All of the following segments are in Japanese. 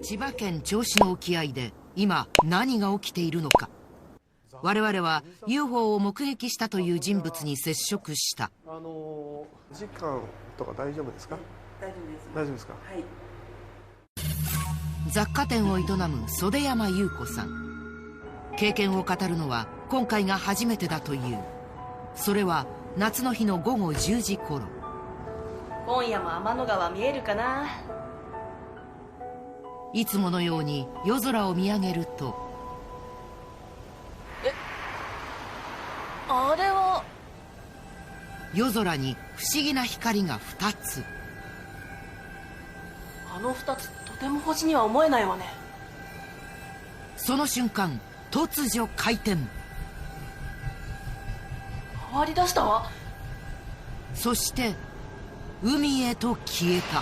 千葉県銚子の沖合で今何が起きているのか。我々は UFO を目撃したという人物に接触した。時間とか大丈夫ですか？大丈夫です。大丈夫ですか？はい。雑貨店を営む袖山優子さん。経験を語るのは今回が初めてだという。それは夏の日の午後10時頃。今夜も天の川見えるかな。いつものように夜空を見上げると、あれは夜空に不思議な光が2つ。あの2つとても星には思えないわね。その瞬間突如回転。変わりだしたわ。そして海へと消えた。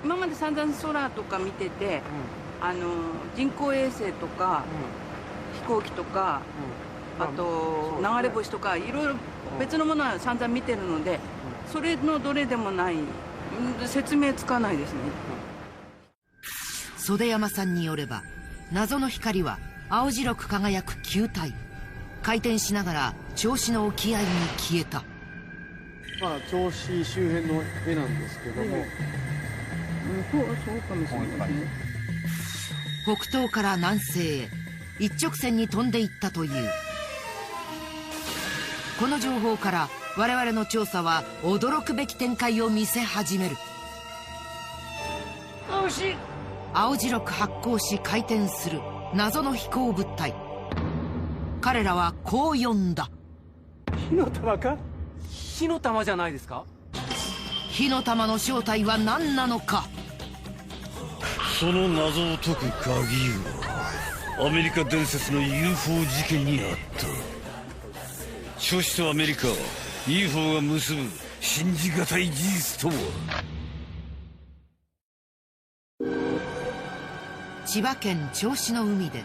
今まで散々空とか見てて、人工衛星とか、飛行機とか、あと流れ星とかいろいろ別のものは散々見てるので、それのどれでもない、説明つかないですね。袖山さんによれば、謎の光は青白く輝く球体。回転しながら銚子の沖合に消えた。銚子周辺の絵なんですけども、そうかもしれないですね。北東から南西へ一直線に飛んでいったという。この情報から我々の調査は驚くべき展開を見せ始める。青白く発光し回転する謎の飛行物体。彼らはこう呼んだ。火の玉か？火の玉じゃないですか？火の玉の正体は何なのか。その謎を解く鍵はアメリカ伝説の UFO 事件にあった。銚子とアメリカ UFO が結ぶ信じがたい事実とは。千葉県銚子の海で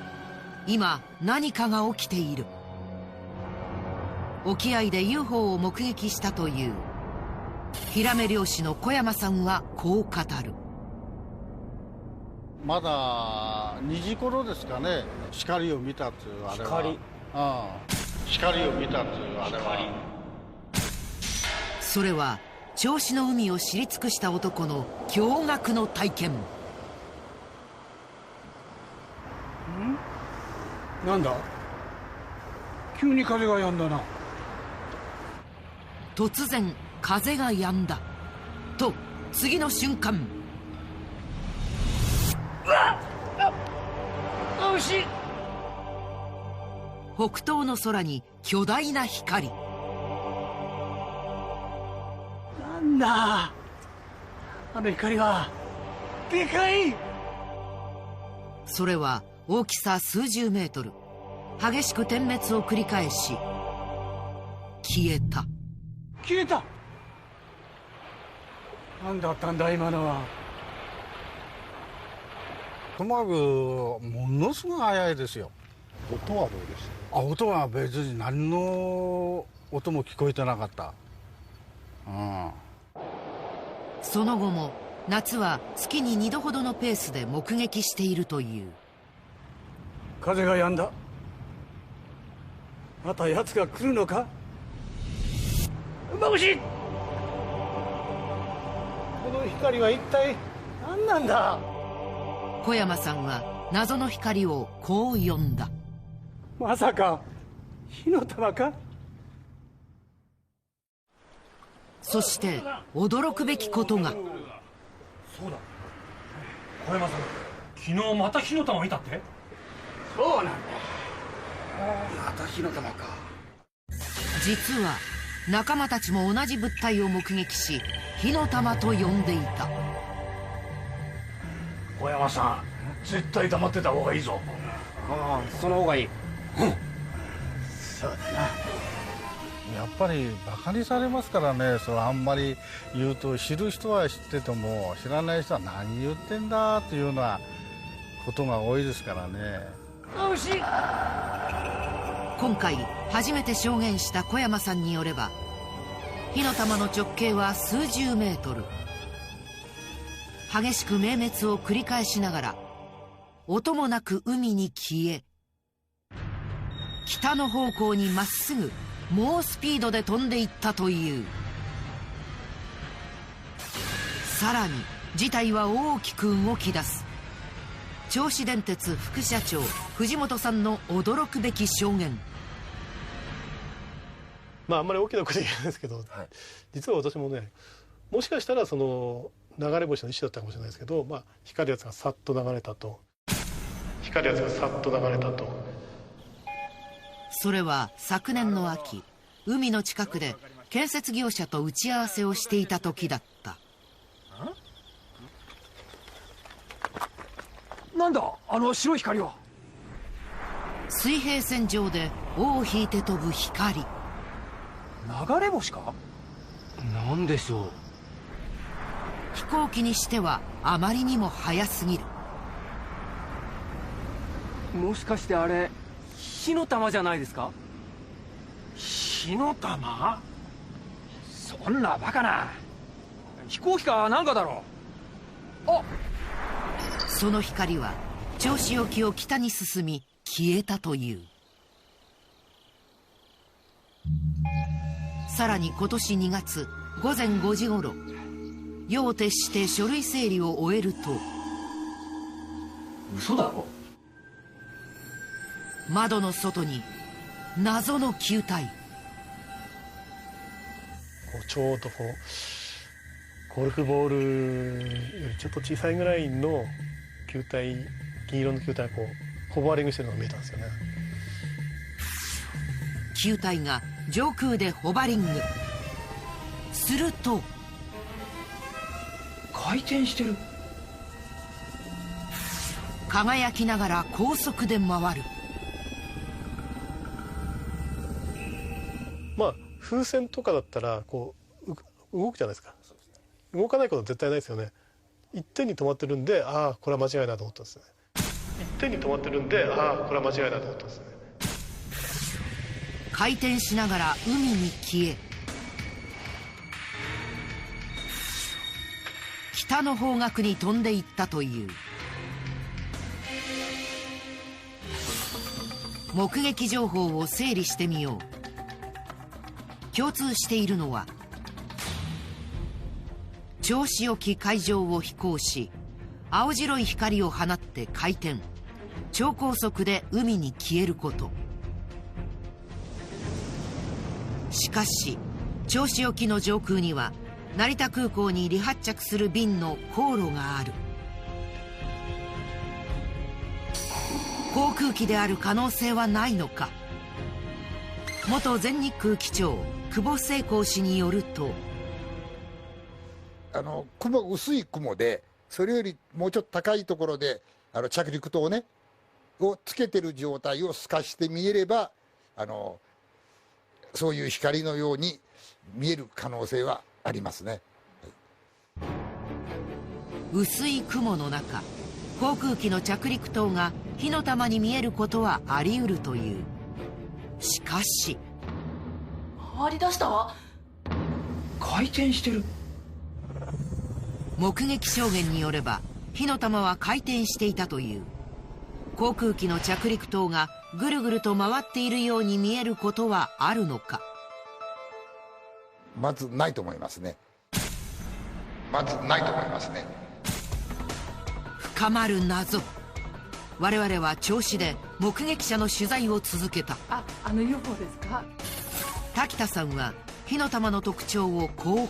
今何かが起きている。沖合で UFO を目撃したというヒラメ漁師の小山さんはこう語る。まだ2時頃ですかね。光を見たというあれは。光を見たというあれは。それは銚子の海を知り尽くした男の驚愕の体験。なんだ？急に風が止んだな。突然風が止んだと次の瞬間、北東の空に巨大な光。なんだあの光は。でかい。それは大きさ数十メートル。激しく点滅を繰り返し消えた。消えた。何だったんだ今のは。ともかくものすごい速いですよ。音はどうでした？音は別に何の音も聞こえてなかった。その後も夏は月に2度ほどのペースで目撃しているという。風が止んだ。また奴が来るのか？馬牛！この光は一体何なんだ？小山さんは謎の光をこう呼んだ。まさか火の玉か？そして驚くべきことが。そうだ、小山さん、昨日また火の玉見たって？そうなんだ。また火の玉か。実は仲間たちも同じ物体を目撃し火の玉と呼んでいた。小山さん、絶対黙ってた方がいいぞ。ああ、その方がいい。そうだな。やっぱりバカにされますからね。それあんまり言うと、知る人は知ってても知らない人は何言ってんだっていうようなことが多いですからね。今回初めて証言した小山さんによれば、火の玉の直径は数十メートル。激しく明滅を繰り返しながら音もなく海に消え、北の方向にまっすぐ猛スピードで飛んでいったという。さらに事態は大きく動き出す。銚子電鉄副社長藤本さんの驚くべき証言。あんまり大きなこと言えないですけど、実は私もね、もしかしたらその流れ星の一種だったかもしれないですけど、光るやつがさっと流れたと。それは昨年の秋、海の近くで建設業者と打ち合わせをしていた時だった。なんだあの白い光は。水平線上で尾を引いて飛ぶ光。流れ星か。なんでしょう。飛行機にしてはあまりにも速すぎる。もしかしてあれ火の玉じゃないですか。火の玉。そんなバカな。飛行機かなんかだろう。あ、その光は銚子沖を北に進み消えたという。さらに今年2月午前5時頃、夜を徹して書類整理を終えると、嘘だろ。窓の外に謎の球体。ちょうどゴルフボールよりちょっと小さいぐらいの球体、銀色の球体がホバーリングしてるのが見えたんですよね。球体が上空でホバリング。すると回転してる。輝きながら高速で回る。風船とかだったら動くじゃないですか。動かないことは絶対ないですよね。一点に止まってるんで、これは間違いないと思ったんですね。回転しながら海に消え、北の方角に飛んでいったという。目撃情報を整理してみよう。共通しているのは、銚子沖海上を飛行し、青白い光を放って回転、超高速で海に消えること。しかし銚子沖の上空には成田空港に離発着する便の航路がある。航空機である可能性はないのか。元全日空機長久保成功氏によると、薄い雲で、それよりもうちょっと高いところで着陸灯ねをつけてる状態を透かして見えれば、そういう光のように見える可能性はありますね。薄い雲の中、航空機の着陸灯が火の玉に見えることはあり得るという。しかし回り出したわ。回転してる。目撃証言によれば火の玉は回転していたという。航空機の着陸灯がぐるぐると回っているように見えることはあるのか。まずないと思いますね。深まる謎。我々は銚子で目撃者の取材を続けた。UFO ですか。滝田さんは火の玉の特徴をこう語る。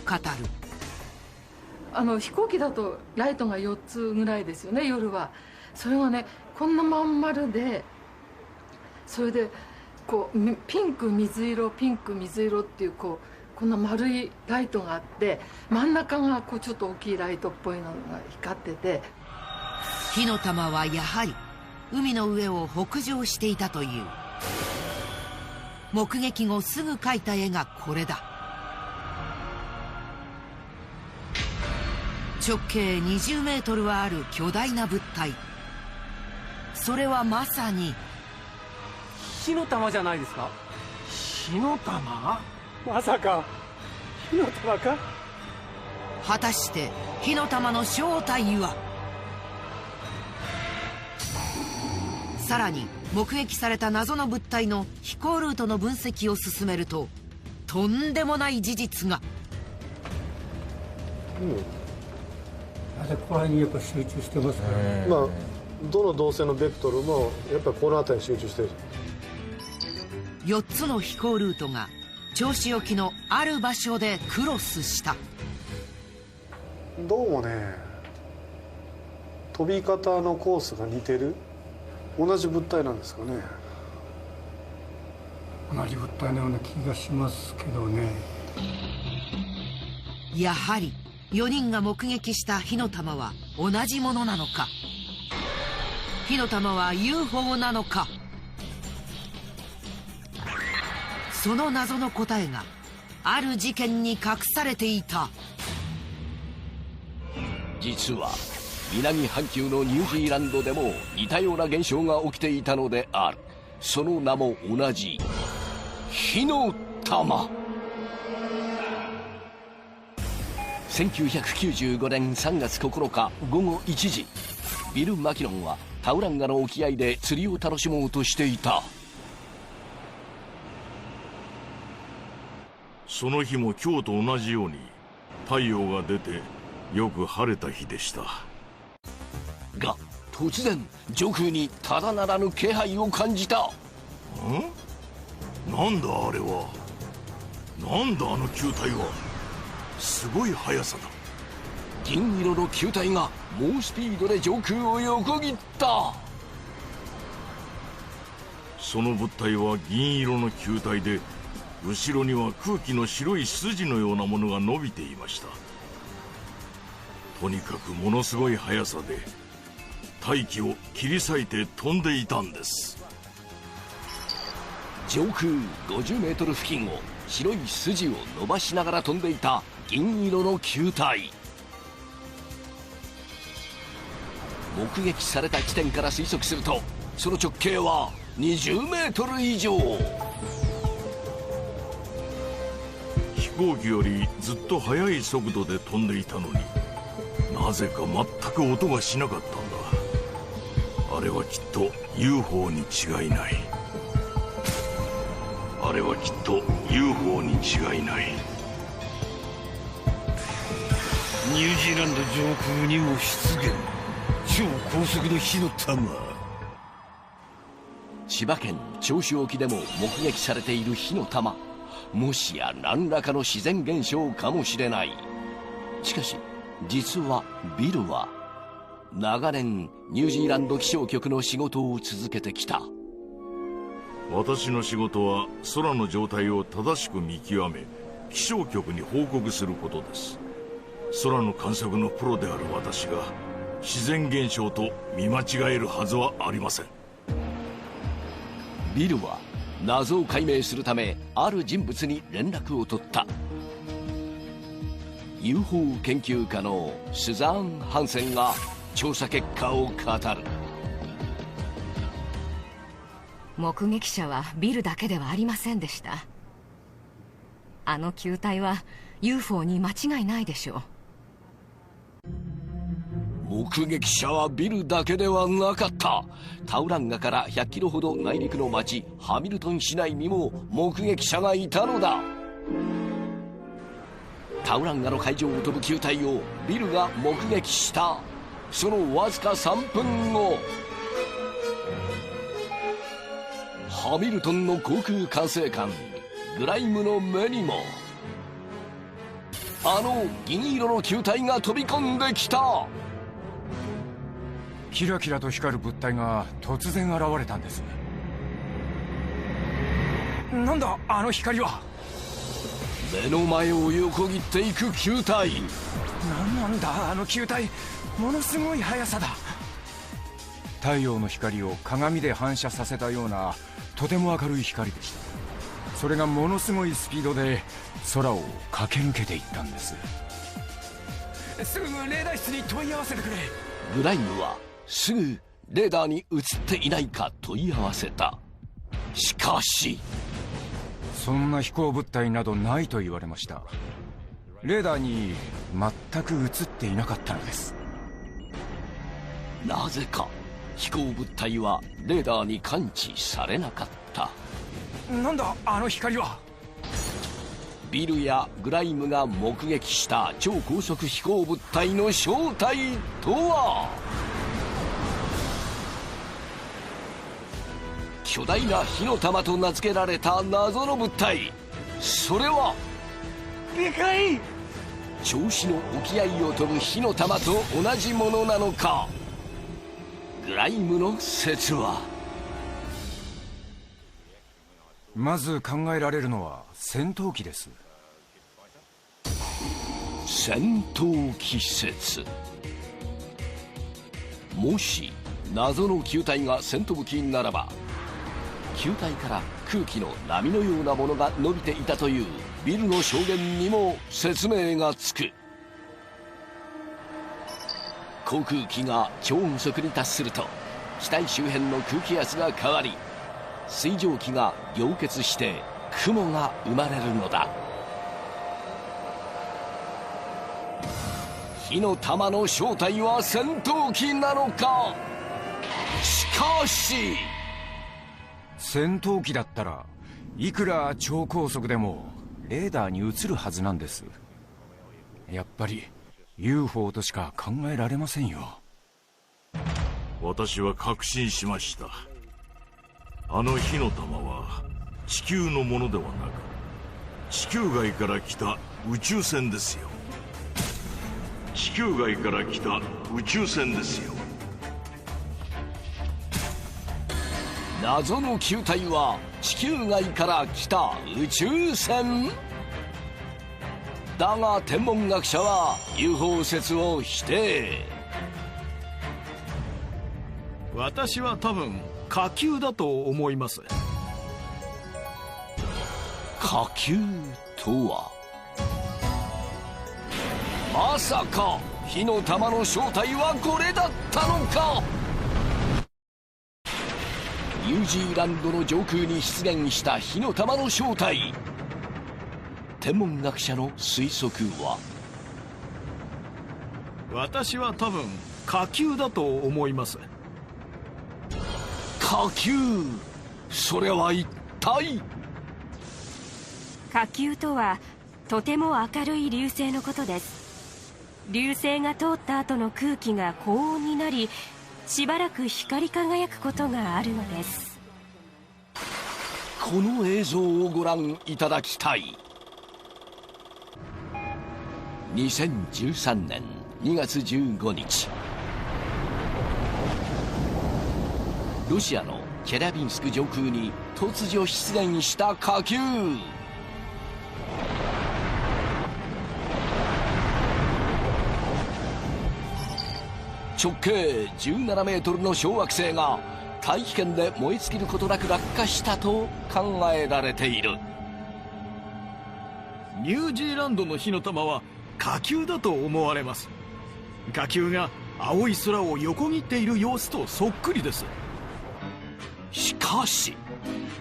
飛行機だとライトが4つぐらいですよね、夜は。それがねこんなまん丸で、それでピンク水色っていうこんな丸いライトがあって、真ん中がちょっと大きいライトっぽいのが光ってて。火の玉はやはり海の上を北上していたという。目撃後すぐ描いた絵がこれだ。直径20メートルはある巨大な物体。それはまさに火の玉じゃないですか。火の玉。まさか火の玉か。果たして火の玉の正体は？さらに目撃された謎の物体の飛行ルートの分析を進めると、とんでもない事実が。なぜここら辺にやっぱ集中してますね。まあどの導線のベクトルもやっぱりこの辺りに集中してる。4つの飛行ルートが銚子沖のある場所でクロスした。どうもね、飛び方のコースが似てる同じ物体なんですかね。同じ物体のような気がしますけどね。やはり4人が目撃した火の玉は同じものなのか、火の玉は UFO なのか。その謎の答えがある事件に隠されていた。実は南半球のニュージーランドでも似たような現象が起きていたのである。その名も同じ火の玉。1995年3月9日午後1時、ビル・マキノンはタウランガの沖合で釣りを楽しもうとしていた。その日も今日と同じように太陽が出てよく晴れた日でした。が突然上空にただならぬ気配を感じた。なんだあれは。なんだあの球体は。すごい速さだ。銀色の球体が猛スピードで上空を横切った。その物体は銀色の球体で、後ろには空気の白い筋のようなものが伸びていました。とにかくものすごい速さで大気を切り裂いて飛んでいたんです。上空50メートル付近を白い筋を伸ばしながら飛んでいた銀色の球体。目撃された地点から推測すると、その直径は20メートル以上。飛行機よりずっと速い速度で飛んでいたのに、なぜか全く音がしなかったんだ。あれはきっと UFO に違いない。あれはきっと UFO に違いない。ニュージーランド上空にも出現。超高速の火の玉。千葉県銚子沖でも目撃されている火の玉。もしや何らかの自然現象かもしれない。しかし実はビルは長年ニュージーランド気象局の仕事を続けてきた。私の仕事は空の状態を正しく見極め、気象局に報告することです。空の観測のプロである私が自然現象と見間違えるはずはありません。ビルは謎を解明するためある人物に連絡を取った。 UFO 研究家のスザーン・ハンセンが調査結果を語る。目撃者はビルだけではありませんでした。あの球体は UFO に間違いないでしょう。目撃者はビルだけではなかった。タウランガから100キロほど内陸の町ハミルトン市内にも目撃者がいたのだ。タウランガの海上を飛ぶ球体をビルが目撃した。そのわずか3分後、ハミルトンの航空管制官グライムの目にもあの銀色の球体が飛び込んできた。キラキラと光る物体が突然現れたんです。なんだあの光は。目の前を横切っていく球体。なんだあの球体、ものすごい速さだ。太陽の光を鏡で反射させたようなとても明るい光でした。それがものすごいスピードで空を駆け抜けていったんです。すぐレーダー室に問い合わせてくれ。グライムはすぐレーダーに映っていないか問い合わせた。しかしそんな飛行物体などないと言われました。レーダーに全く映っていなかったのです。なぜか飛行物体はレーダーに感知されなかった。なんだあの光は。ビルやグライムが目撃した超高速飛行物体の正体とは。巨大な火の玉と名付けられた謎の物体、それはでかい銚子の沖合を飛ぶ火の玉と同じものなのか。グライムの説は、まず考えられるのは戦闘機です。戦闘機説。もし謎の球体が戦闘機ならば、球体から空気の波のようなものが伸びていたというビルの証言にも説明がつく。航空機が超音速に達すると機体周辺の空気圧が変わり、水蒸気が凝結して雲が生まれるのだ。火の玉の正体は戦闘機なのか。しかし戦闘機だったらいくら超高速でもレーダーに映るはずなんです。やっぱり UFO としか考えられませんよ。私は確信しました。あの火の玉は地球のものではなく、地球外から来た宇宙船ですよ。地球外から来た宇宙船ですよ。謎の球体は地球外から来た宇宙船だが、天文学者は UFO 説を否定。私は多分火球だと思います。火球とは、まさか火の玉の正体はこれだったのか。ニュージーランドの上空に出現した火の玉の正体。天文学者の推測は、私は多分火球だと思います。火球、それは一体。火球とはとても明るい流星のことです。流星が通った後の空気が高温になり、しばらく光り輝くことがあるのです。この映像をご覧いただきたい。2013年2月15日、ロシアのチェリャビンスク上空に突如出現した火球。直径17メートルの小惑星が大気圏で燃え尽きることなく落下したと考えられている。ニュージーランドの火の玉は火球だと思われます。火球が青い空を横切っている様子とそっくりです。しかし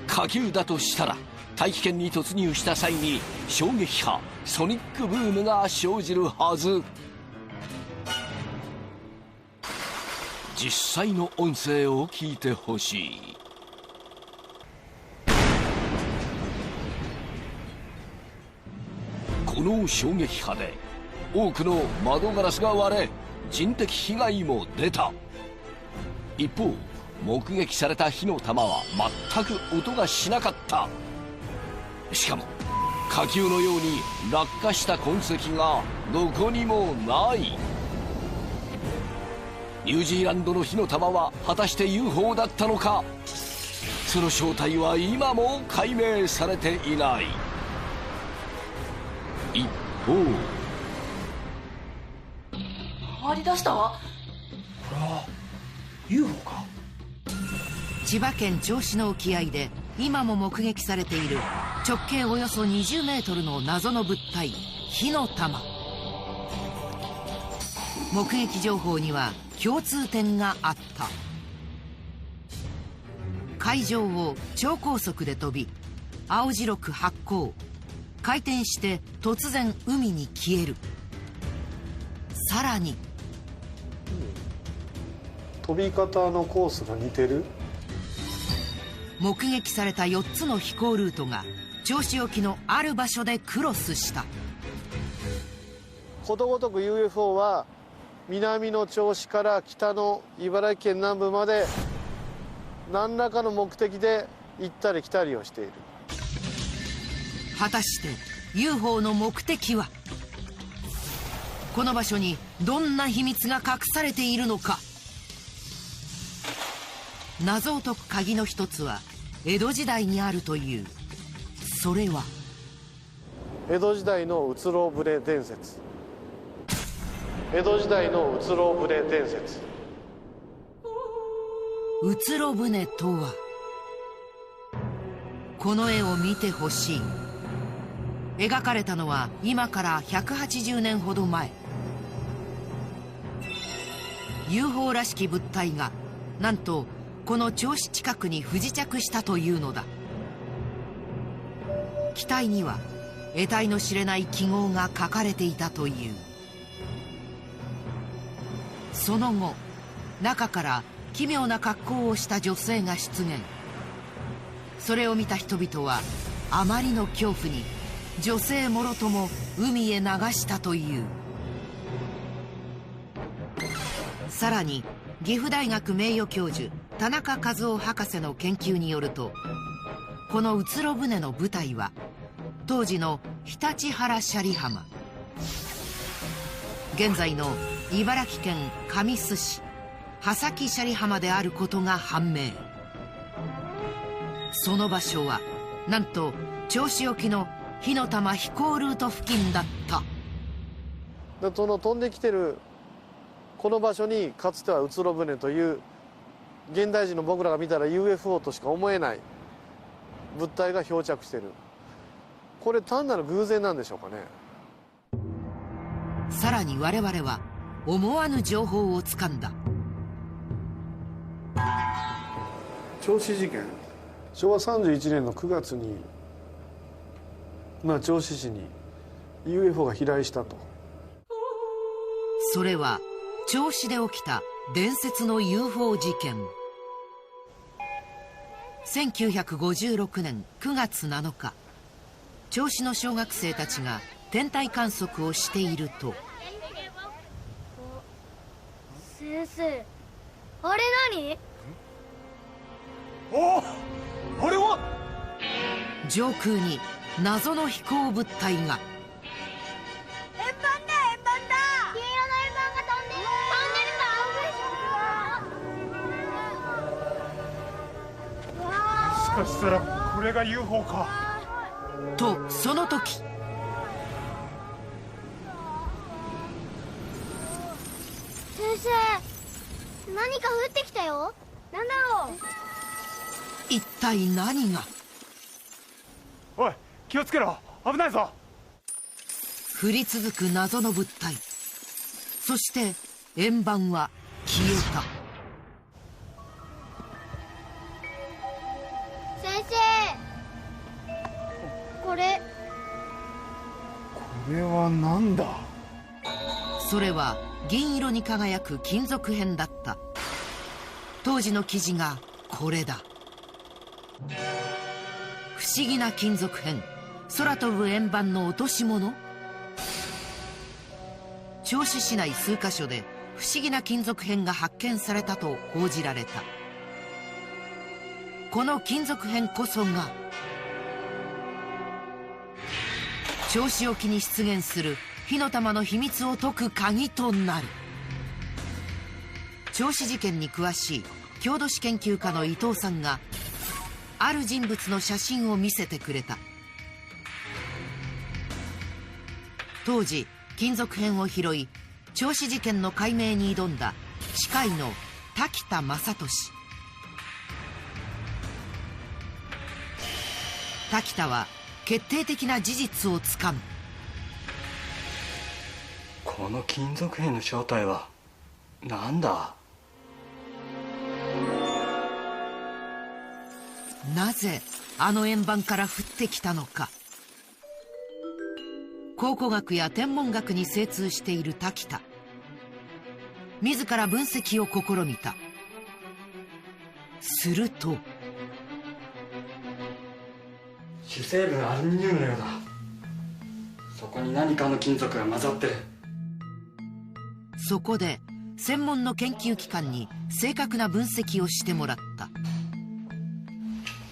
火球だとしたら、大気圏に突入した際に衝撃波ソニックブームが生じるはず。実際の音声を聞いてほしい。この衝撃波で多くの窓ガラスが割れ、人的被害も出た。一方、目撃された火の玉は全く音がしなかった。しかも火球のように落下した痕跡がどこにもない。ニュージーランドの火の玉は果たして UFO だったのか。その正体は今も解明されていない。一方、回り出したわ。これは UFO か。千葉県銚子の沖合で今も目撃されている直径およそ20メートルの謎の物体、火の玉。目撃情報には共通点があった。海上を超高速で飛び、青白く発光、回転して突然海に消える。さらに飛び方のコースが似てる。目撃された4つの飛行ルートが銚子沖のある場所でクロスした。ことごとく UFO は南の銚子から北の茨城県南部まで何らかの目的で行ったり来たりをしている。果たして UFO の目的は？この場所にどんな秘密が隠されているのか。謎を解く鍵の一つは江戸時代にあるという。それは江戸時代のうつろう船伝説。江戸時代のうつろう船伝説。うつろ船とは、この絵を見てほしい。描かれたのは今から180年ほど前。 UFO らしき物体がなんとこの銚子近くに不時着したというのだ。機体には得体の知れない記号が書かれていたという。その後、中から奇妙な格好をした女性が出現。それを見た人々はあまりの恐怖に女性もろとも海へ流したという。さらに岐阜大学名誉教授田中和夫博士の研究によると、このうつろ船の舞台は当時の常陸原斜里浜、現在の茨城県神栖市波崎斜里浜であることが判明。その場所はなんと銚子沖の火の玉飛行ルート付近だった。でその飛んできてるこの場所にかつてはうつろ船という現代人の僕らが見たら UFO としか思えない物体が漂着してる。これ単なる偶然なんでしょうかね。さらに我々は思わぬ情報をつかんだ。銚子事件、昭和31年の9月に銚子市に UFO が飛来したと。それは銚子で起きた伝説の UFO 事件。1956年9月7日、銚子の小学生たちが天体観測をしていると。先生、あれ何？おお、あれは？上空に謎の飛行物体が。円盤だ、円盤だ。黄色の円盤が飛んでる。もしかしたらこれが UFO か。とその時、先生、何か降ってきたよ。なんだろう。一体何が？おい、気をつけろ、危ないぞ。降り続く謎の物体。そして円盤は消えた。先生、これは何だ？それは銀色に輝く金属片だった。当時の記事がこれだ。不思議な金属片、空飛ぶ円盤の落とし物。銚子市内数カ所で不思議な金属片が発見されたと報じられた。この金属片こそが銚子沖に出現する火の玉の秘密を解く鍵となる。銚子事件に詳しい郷土史研究家の伊藤さんがある人物の写真を見せてくれた。当時金属片を拾い銚子事件の解明に挑んだ歯科医の滝田正俊。滝田は決定的な事実をつかむ。この金属片の正体は何だ？なぜあの円盤から降ってきたのか。考古学や天文学に精通している滝田。自ら分析を試みた。すると、主成分アルミニウムのようだ。そこに何かの金属が混ざってる。そこで専門の研究機関に正確な分析をしてもらった。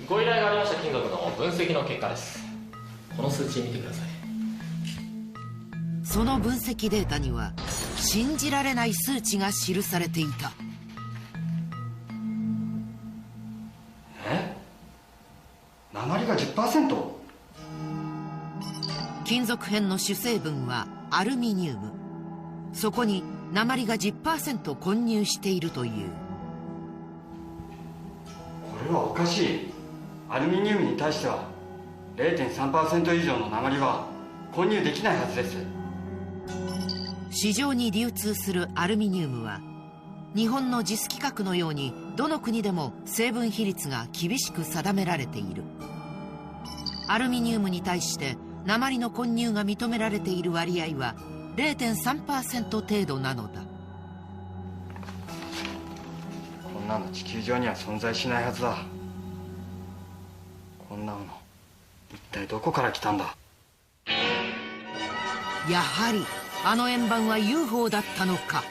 ご依頼がありました金属の分析の結果です。この数値見てください。その分析データには信じられない数値が記されていた。鉛が 10%？ 金属片の主成分はアルミニウム。そこに鉛が 10% 混入しているという。これはおかしい。アルミニウムに対しては 0.3% 以上の鉛は混入できないはずです。市場に流通するアルミニウムは日本のJIS規格のようにどの国でも成分比率が厳しく定められている。アルミニウムに対して鉛の混入が認められている割合は 0.3% 程度なのだ。こんなの地球上には存在しないはずだ。こんなもの一体どこから来たんだ。やはりあの円盤は UFO だったのか。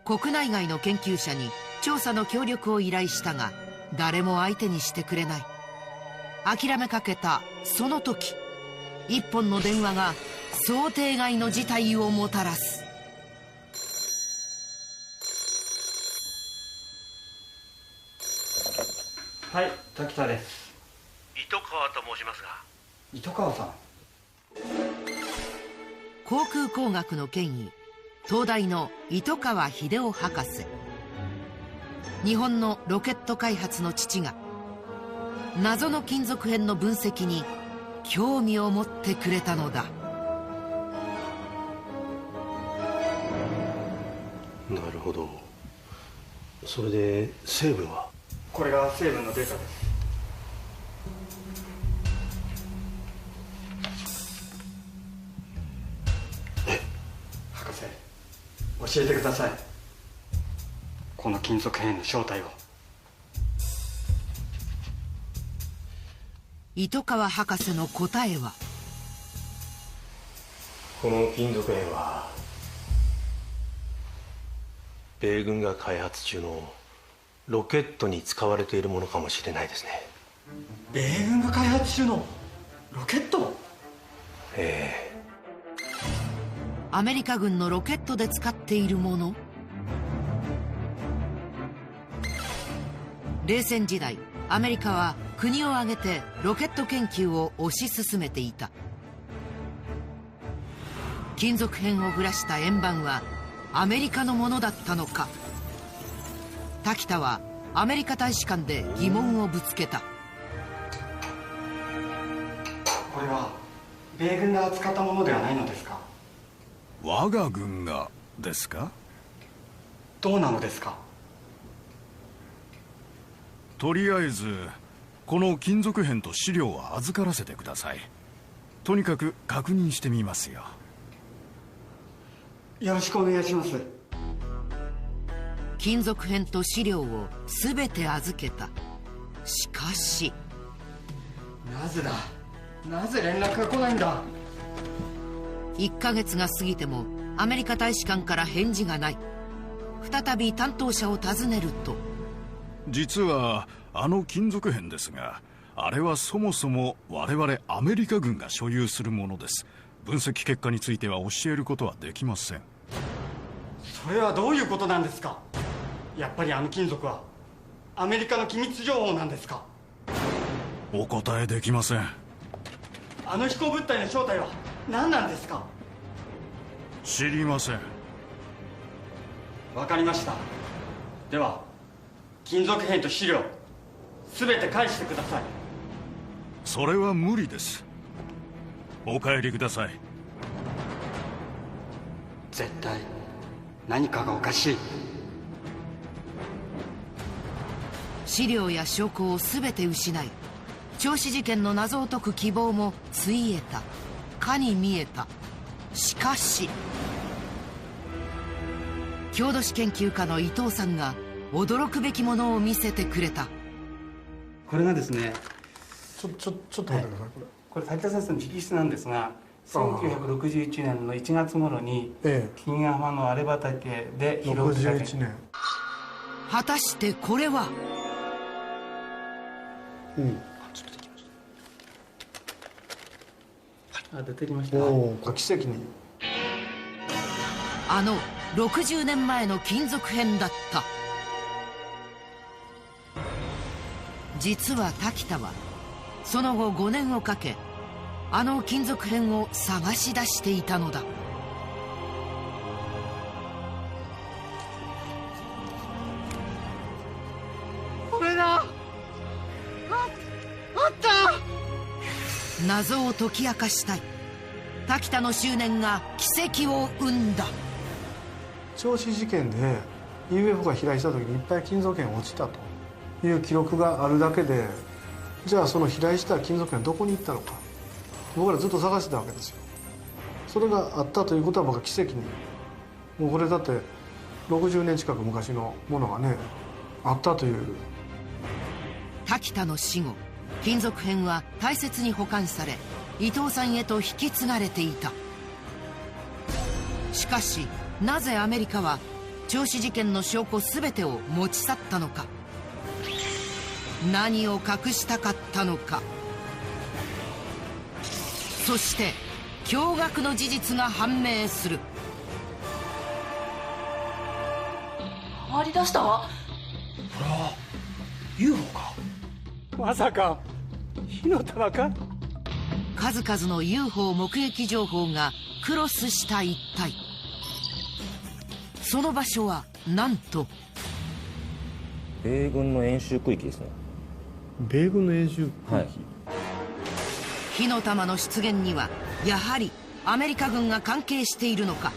国内外の研究者に調査の協力を依頼したが誰も相手にしてくれない。諦めかけたその時、一本の電話が想定外の事態をもたらす。はい、滝田です。糸川と申しますが。糸川さん。航空工学の権威、東大の糸川英夫博士。日本のロケット開発の父が謎の金属片の分析に興味を持ってくれたのだ。なるほど。それで成分は？これが成分のデータです。博士、教えてください。この金属片の正体を。糸川博士の答えは、この金属片は米軍が開発中のロケットに使われているものかもしれないですね。米軍が開発中のロケット？ええ。アメリカ軍のロケットで使っているもの？冷戦時代、アメリカは国を挙げてロケット研究を推し進めていた。金属片を降らした円盤はアメリカのものだったのか。滝田はアメリカ大使館で疑問をぶつけた。これは米軍が扱ったものではないのですか？我が軍がですか？どうなのですか？とりあえずこの金属片と資料は預からせてください。とにかく確認してみますよ。よろしくお願いします。金属片と資料を全て預けた。しかし、なぜだ？なぜ連絡が来ないんだ？1ヶ月が過ぎてもアメリカ大使館から返事がない。再び担当者を訪ねると、実はあの金属片ですが、あれはそもそも我々アメリカ軍が所有するものです。分析結果については教えることはできません。それはどういうことなんですか？やっぱりあの金属はアメリカの機密情報なんですか？お答えできません。あの飛行物体の正体は何なんですか？知りません。わかりました。では金属片と資料全て返してください。それは無理です。お帰りください。絶対何かがおかしい。資料や証拠を全て失い、銚子事件の謎を解く希望もついえたかに見えた。しかし郷土史研究家の伊藤さんが驚くべきものを見せてくれた。これがですね、ちょっと待ってください。これ滝田先生の直筆なんですが、1961年の1月頃に金ヶ浜の荒れ畑で拾ってた。61年。果たしてこれは。出てきました。おお、奇跡に。あの60年前の金属片だった。実は滝田はその後5年をかけあの金属片を探し出していたのだ。これだ。あった謎を解き明かしたい。滝田の執念が奇跡を生んだ。銚子事件で UFO が飛来した時にいっぱい金属片が落ちたという記録があるだけで、じゃあその飛来した金属片はどこに行ったのか、僕らずっと探してたわけですよ。それがあったということは僕は奇跡に、もうこれだって60年近く昔のものがねあったという。滝田の死後、金属片は大切に保管され伊藤さんへと引き継がれていた。しかしなぜアメリカは銚子事件の証拠全てを持ち去ったのか。何を隠したかったのか。そして驚愕の事実が判明する。回り出したわ。これは UFO か。まさか火の玉か。数々の UFO 目撃情報がクロスした一体。その場所はなんと米軍の演習区域ですね。米軍の演習区域、はい、火の玉の出現にはやはりアメリカ軍が関係しているのか。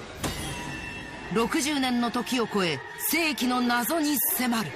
60年の時を超え世紀の謎に迫る。